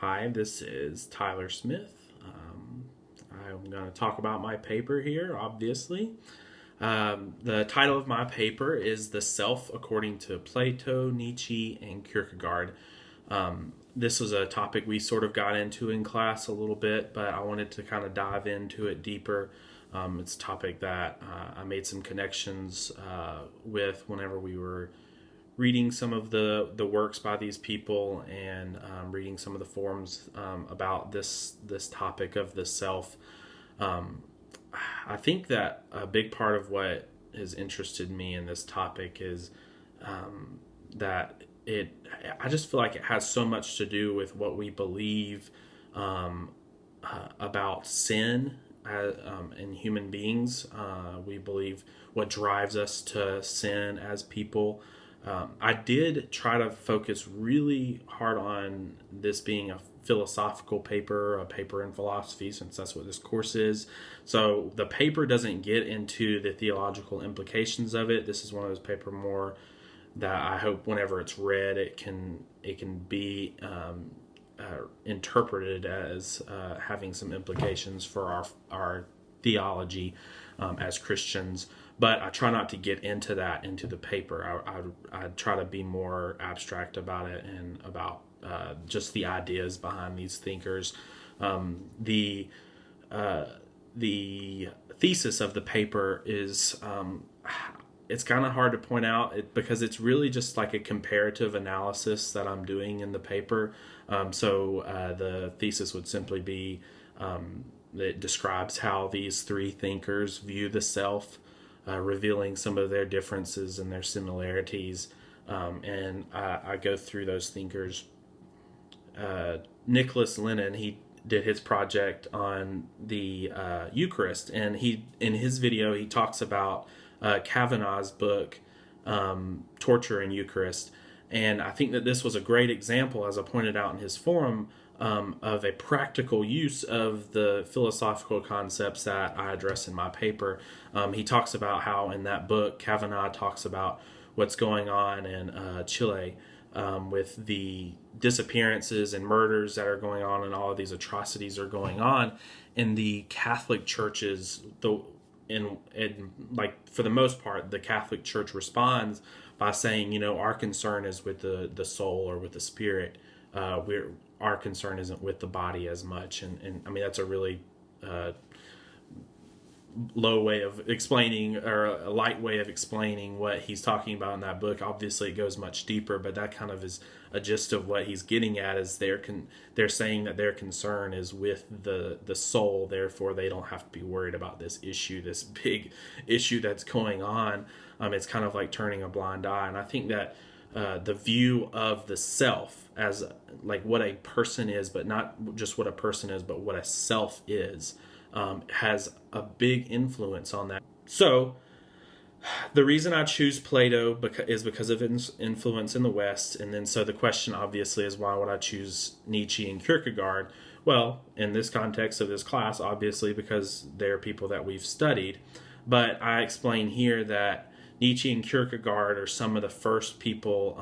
Hi, this is Tyler Smith. I'm going to talk about my paper here, obviously. The title of my paper is The Self According to Plato, Nietzsche, and Kierkegaard. This was a topic we sort of got into in class a little bit, but I wanted to kind of dive into it deeper. It's a topic that I made some connections with whenever we were reading some of the works by these people and reading some of the forums about this topic of the self. I think that a big part of what has interested me in this topic is that I just feel like it has so much to do with what we believe about sin in human beings. We believe what drives us to sin as people. I did try to focus really hard on this being a philosophical paper, a paper in philosophy, since that's what this course is. So the paper doesn't get into the theological implications of it. This is one of those paper more that I hope whenever it's read, it can be interpreted as having some implications for our theology as Christians. But I try not to get into that into the paper. I try to be more abstract about it and about just the ideas behind these thinkers. The thesis of the paper is it's kind of hard to point out because it's really just like a comparative analysis that I'm doing in the paper. So the thesis would simply be it describes how these three thinkers view the self, revealing some of their differences and their similarities. And I go through those thinkers. Nicholas Lenin, he did his project on the Eucharist, and in his video he talks about Kavanaugh's book, Torture in Eucharist. And I think that this was a great example, as I pointed out in his forum, of a practical use of the philosophical concepts that I address in my paper. He talks about how in that book, Kavanaugh talks about what's going on in Chile with the disappearances and murders that are going on, and all of these atrocities are going on. And the Catholic churches, in like for the most part, the Catholic Church responds by saying, our concern is with the soul or with the spirit. Our concern isn't with the body as much, and I mean that's a really low way of explaining, or a light way of explaining what he's talking about in that book. Obviously it goes much deeper, but that kind of is a gist of what he's getting at. Is they're saying that their concern is with the soul, therefore they don't have to be worried about this big issue that's going on. It's kind of like turning a blind eye. And I think that the view of the self as like what a person is, but not just what a person is, but what a self is, has a big influence on that. So the reason I choose Plato is because of his influence in the West. And then so the question obviously is, why would I choose Nietzsche and Kierkegaard? Well, in this context of this class, obviously because they're people that we've studied. But I explain here that Nietzsche and Kierkegaard are some of the first people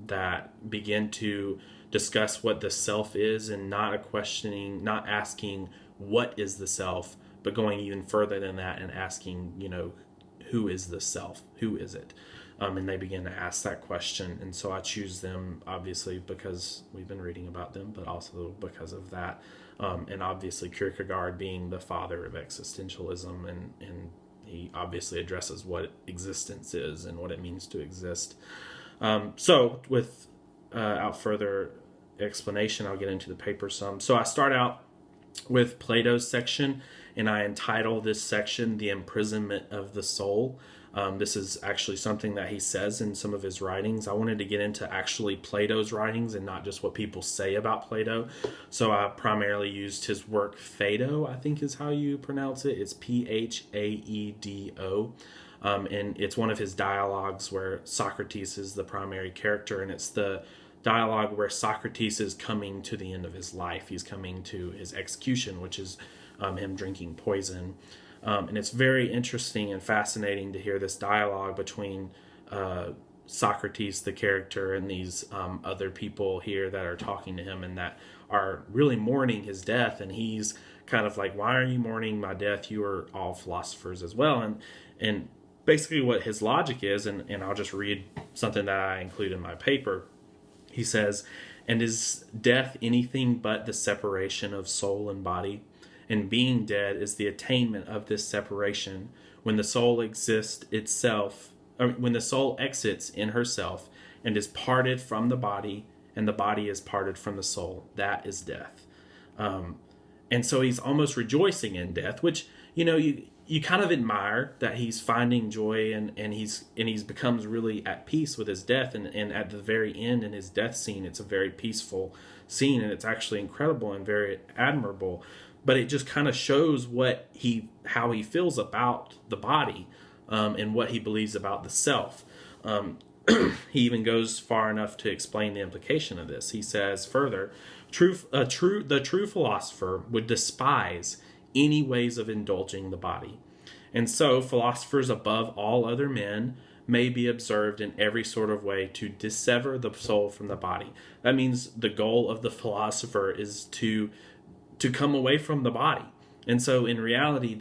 that begin to discuss what the self is, and not asking what is the self, but going even further than that and asking, who is the self? Who is it? And they begin to ask that question. And so I choose them, obviously, because we've been reading about them, but also because of that. And obviously Kierkegaard being the father of existentialism, and he obviously addresses what existence is and what it means to exist. So without further explanation, I'll get into the paper some. So I start out with Plato's section, and I entitle this section The Imprisonment of the Soul. This is actually something that he says in some of his writings. I wanted to get into actually Plato's writings and not just what people say about Plato. So I primarily used his work Phaedo, I think is how you pronounce it. It's Phaedo. And it's one of his dialogues where Socrates is the primary character, and it's the dialogue where Socrates is coming to the end of his life. He's coming to his execution, which is him drinking poison. And it's very interesting and fascinating to hear this dialogue between Socrates, the character, and these other people here that are talking to him and that are really mourning his death. And he's kind of like, why are you mourning my death? You are all philosophers as well. And basically what his logic is, and I'll just read something that I include in my paper. He says, and is death anything but the separation of soul and body? And being dead is the attainment of this separation. When the soul exists itself, or when the soul exits in herself and is parted from the body, and the body is parted from the soul, that is death. And so he's almost rejoicing in death, which, you kind of admire that he's finding joy and he's becomes really at peace with his death. And at the very end in his death scene, it's a very peaceful scene, and it's actually incredible and very admirable. But it just kind of shows how he feels about the body, and what he believes about the self. He even goes far enough to explain the implication of this. He says further, the true philosopher would despise any ways of indulging the body. And so philosophers above all other men may be observed in every sort of way to dissever the soul from the body. That means the goal of the philosopher is to come away from the body. And so in reality,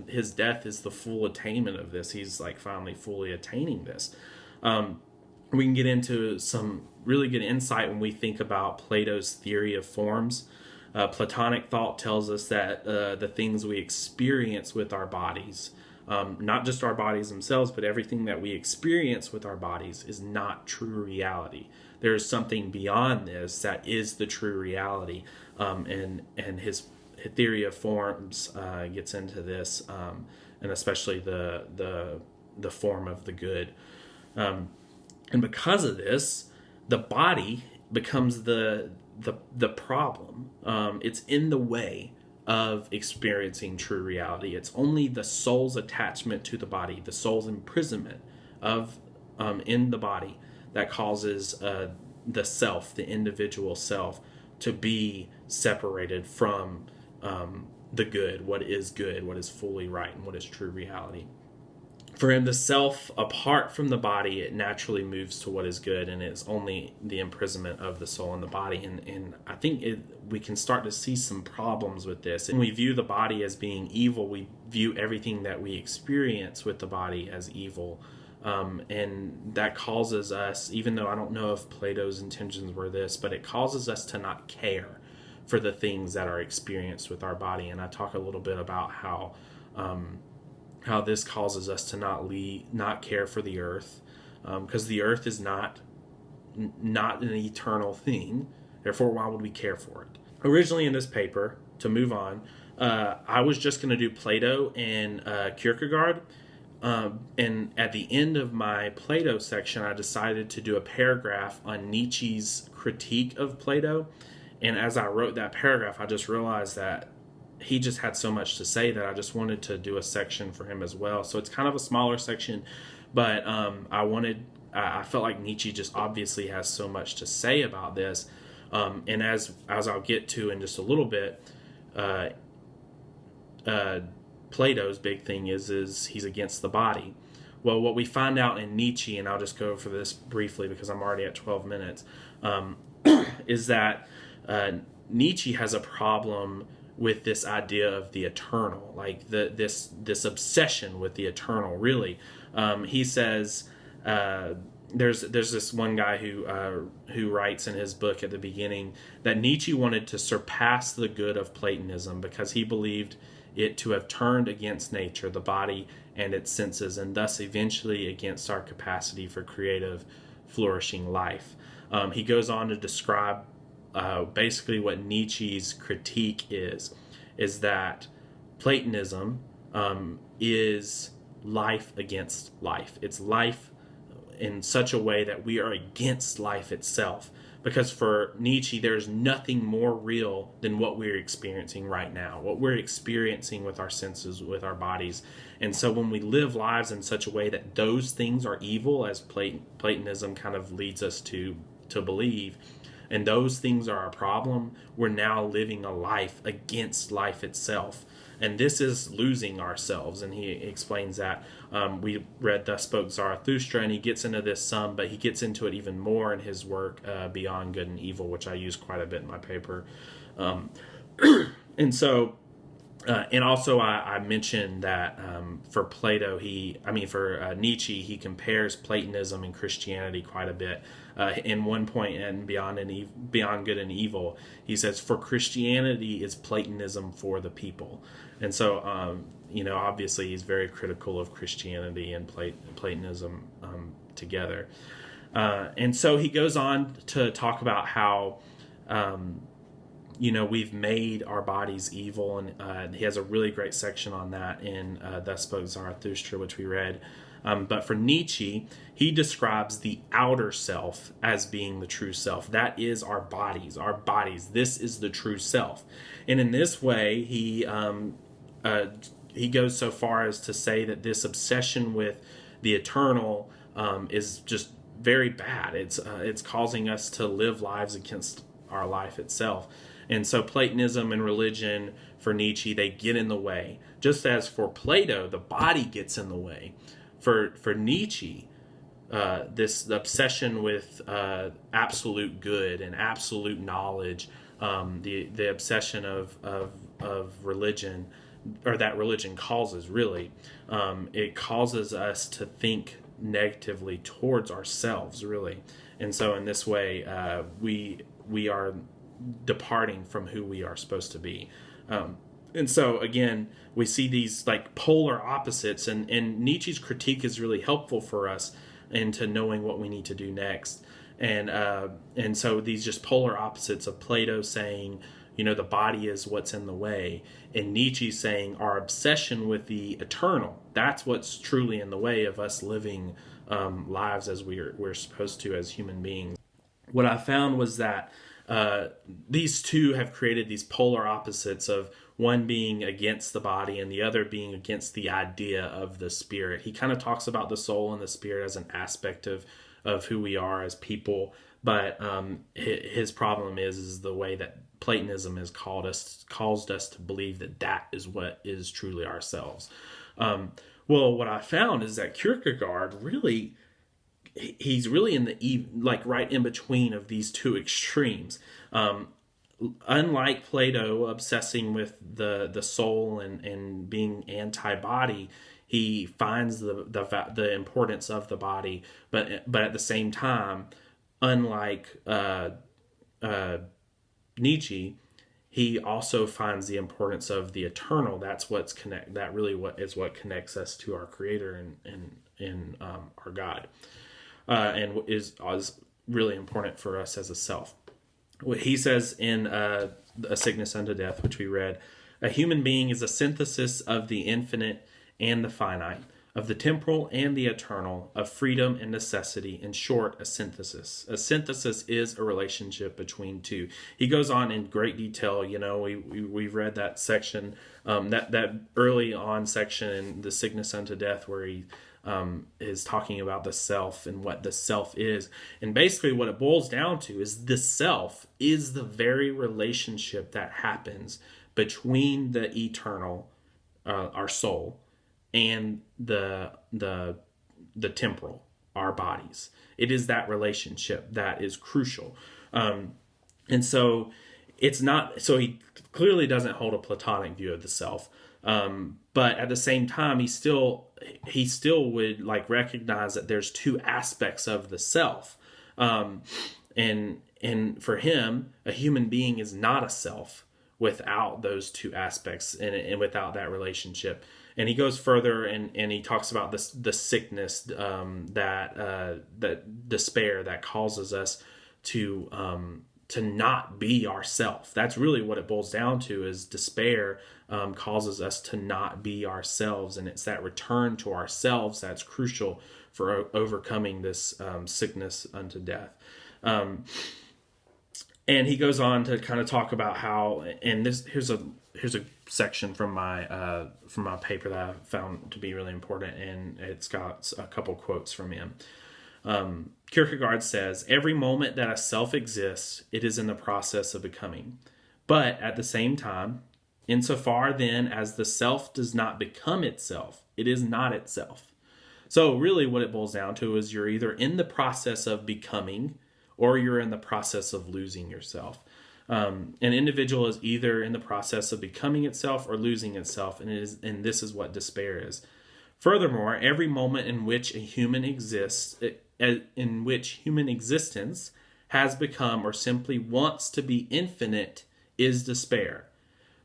his death is the full attainment of this. He's like finally fully attaining this. We can get into some really good insight when we think about Plato's theory of forms. Platonic thought tells us that the things we experience with our bodies, not just our bodies themselves, but everything that we experience with our bodies is not true reality. There is something beyond this that is the true reality. And his theory of forms gets into this, and especially the form of the good. And because of this, the body becomes the problem. It's in the way of experiencing true reality. It's only the soul's attachment to the body, the soul's imprisonment in the body, that causes the self, the individual self, to be separated from the good, what is fully right, and what is true reality. For him, the self, apart from the body, it naturally moves to what is good, and it's only the imprisonment of the soul in the body. And I think we can start to see some problems with this. And we view the body as being evil. We view everything that we experience with the body as evil. And that causes us, even though I don't know if Plato's intentions were this, but it causes us to not care for the things that are experienced with our body. And I talk a little bit about how this causes us to not care for the earth, because the earth is not an eternal thing. Therefore, why would we care for it? Originally in this paper, to move on, I was just going to do Plato and Kierkegaard. And at the end of my Plato section, I decided to do a paragraph on Nietzsche's critique of Plato. And as I wrote that paragraph, I just realized that he just had so much to say that I just wanted to do a section for him as well. So it's kind of a smaller section, but I felt like Nietzsche just obviously has so much to say about this. And as I'll get to in just a little bit, Plato's big thing is he's against the body. Well, what we find out in Nietzsche, and I'll just go over this briefly because I'm already at 12 minutes, is that Nietzsche has a problem with this idea of the eternal, like this obsession with the eternal. Really, he says there's this one guy who writes in his book at the beginning that Nietzsche wanted to surpass the good of Platonism because he believed it to have turned against nature, the body, and its senses, and thus eventually against our capacity for creative, flourishing life. He goes on to describe basically what Nietzsche's critique is that Platonism is life against life. It's life in such a way that we are against life itself. Because for Nietzsche, there's nothing more real than what we're experiencing right now, what we're experiencing with our senses, with our bodies. And so when we live lives in such a way that those things are evil, as Platonism kind of leads us to believe, and those things are a problem, we're now living a life against life itself. and this is losing ourselves. And he explains that. We read Thus Spoke Zarathustra, and he gets into this some, but he gets into it even more in his work, Beyond Good and Evil, which I use quite a bit in my paper. And so, and also I mentioned that for Plato, for Nietzsche, he compares Platonism and Christianity quite a bit. In one point in Beyond Good and Evil, he says, "For Christianity is Platonism for the people." And so, obviously he's very critical of Christianity and Platonism together. And so he goes on to talk about how, we've made our bodies evil, and he has a really great section on that in Thus Spoke Zarathustra, which we read. But for Nietzsche, he describes the outer self as being the true self. That is our bodies. Our bodies. This is the true self. And in this way, he goes so far as to say that this obsession with the eternal is just very bad. It's causing us to live lives against our life itself. And so Platonism and religion, for Nietzsche, they get in the way. Just as for Plato, the body gets in the way. For Nietzsche, this obsession with absolute good and absolute knowledge, the obsession of religion, or that religion causes, really, it causes us to think negatively towards ourselves, really. And so in this way, we are departing from who we are supposed to be. And so again, we see these like polar opposites, and Nietzsche's critique is really helpful for us into knowing what we need to do next. And so these just polar opposites of Plato saying, the body is what's in the way, and Nietzsche saying our obsession with the eternal, that's what's truly in the way of us living lives as we're supposed to as human beings. What I found was that these two have created these polar opposites of one being against the body and the other being against the idea of the spirit. He kind of talks about the soul and the spirit as an aspect of who we are as people, but his problem is the way that Platonism has caused us to believe that is what is truly ourselves. Well, what I found is that Kierkegaard really, he's really in right in between of these two extremes. Unlike Plato obsessing with the soul and being anti-body, he finds the importance of the body, but at the same time, unlike Nietzsche, he also finds the importance of the eternal. That's what connects us to our Creator and our God, and is really important for us as a self. What he says in A Sickness Unto Death, which we read, a human being is a synthesis of the infinite and the finite, of the temporal and the eternal, of freedom and necessity. In short, a synthesis. A synthesis is a relationship between two. He goes on in great detail. We've read that section, that early on section in The Sickness Unto Death, where he is talking about the self and what the self is. And basically what it boils down to is the self is the very relationship that happens between the eternal, our soul, and the temporal, our bodies. It is that relationship that is crucial. And so it's not, so he clearly doesn't hold a Platonic view of the self. But at the same time, he still would recognize that there's two aspects of the self. And for him, a human being is not a self without those two aspects and without that relationship. And he goes further and he talks about the sickness, that despair that causes us to not be ourself. That's really what it boils down to, is despair causes us to not be ourselves. And it's that return to ourselves that's crucial for overcoming this sickness unto death. And he goes on to kind of talk about how, and here's a section from my paper that I found to be really important, and it's got a couple quotes from him. Kierkegaard says, every moment that a self exists, it is in the process of becoming. But at the same time, Insofar then as the self does not become itself, it is not itself. So really what it boils down to is you're either in the process of becoming or you're in the process of losing yourself. An individual is either in the process of becoming itself or losing itself, and this is what despair is. Furthermore, every moment in which human existence has become or simply wants to be infinite is despair.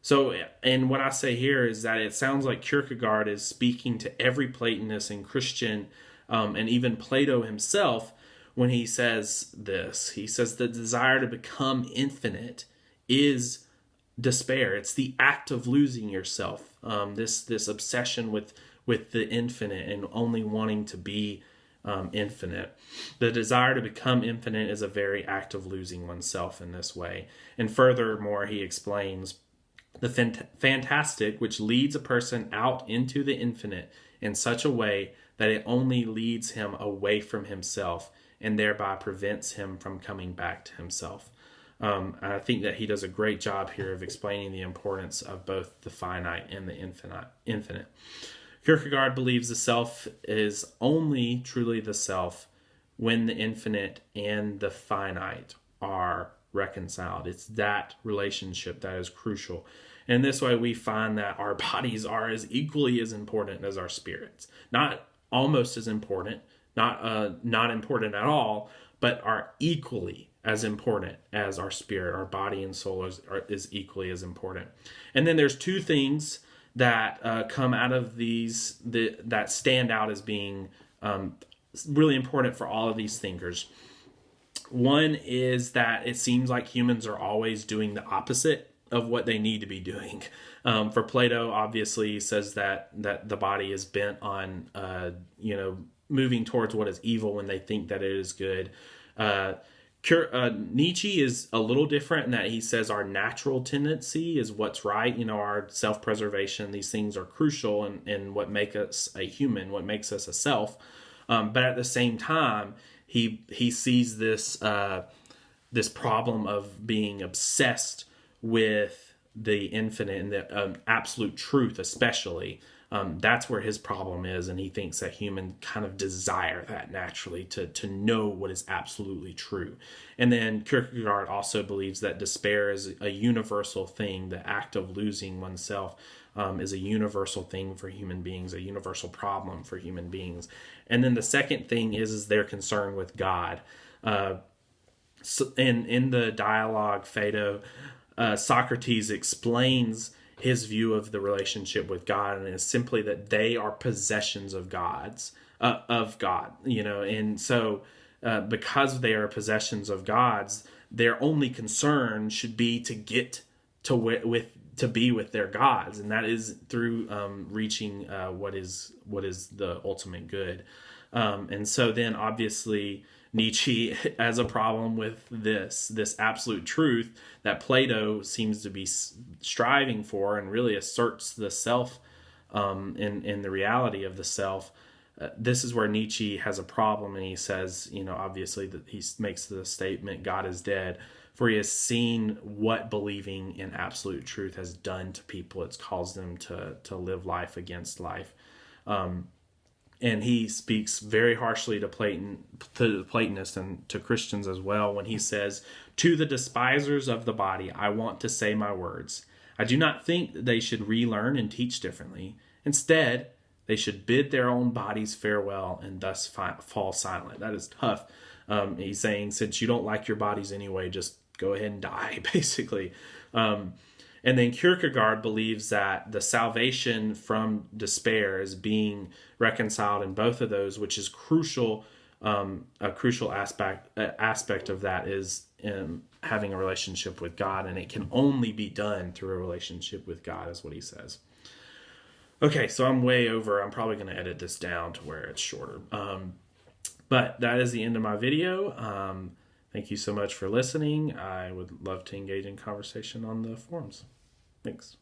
So, and what I say here is that it sounds like Kierkegaard is speaking to every Platonist and Christian, and even Plato himself, when he says this. He says the desire to become infinite is despair. It's the act of losing yourself. This obsession with the infinite and only wanting to be infinite. The desire to become infinite is a very act of losing oneself in this way. And furthermore, he explains the fantastic, which leads a person out into the infinite in such a way that it only leads him away from himself and thereby prevents him from coming back to himself. I think that he does a great job here of explaining the importance of both the finite and the infinite. Kierkegaard believes the self is only truly the self when the infinite and the finite are reconciled. It's that relationship that is crucial. And this way we find that our bodies are as equally as important as our spirits. Not almost as important, not important at all, but are equally as important as our spirit. Our body and soul is equally as important. And then there's two things that come out of that stand out as being really important for all of these thinkers. One is that it seems like humans are always doing the opposite of what they need to be doing. For Plato, obviously, he says that the body is bent on, moving towards what is evil when they think that it is good. Nietzsche is a little different in that he says our natural tendency is what's right. Our self-preservation, these things are crucial and what make us a human, what makes us a self. But at the same time, he sees this problem of being obsessed with the infinite and the absolute truth, especially. That's where his problem is, and he thinks that humans kind of desire that naturally to know what is absolutely true. And then Kierkegaard also believes that despair is a universal thing. The act of losing oneself is a universal thing for human beings, a universal problem for human beings. And then the second thing is their concern with God. So in the dialogue, Phaedo, Socrates explains his view of the relationship with God, and it's simply that they are possessions of God, and so because they are possessions of God's, their only concern should be to get to be with their gods, and that is through reaching what is the ultimate good. And so then obviously Nietzsche has a problem with this absolute truth that Plato seems to be striving for and really asserts the self in the reality of the self. This is where Nietzsche has a problem, and he says, obviously that he makes the statement, God is dead, for he has seen what believing in absolute truth has done to people. It's caused them to live life against life. And he speaks very harshly to the Platonists and to Christians as well when he says, to the despisers of the body, I want to say my words. I do not think that they should relearn and teach differently. Instead, they should bid their own bodies farewell and thus fall silent. That is tough. He's saying, since you don't like your bodies anyway, just go ahead and die, basically. And then Kierkegaard believes that the salvation from despair is being reconciled in both of those, which is crucial. A crucial aspect of that is having a relationship with God, and it can only be done through a relationship with God, is what he says. Okay, so I'm way over. I'm probably going to edit this down to where it's shorter. But that is the end of my video. Thank you so much for listening. I would love to engage in conversation on the forums. Thanks.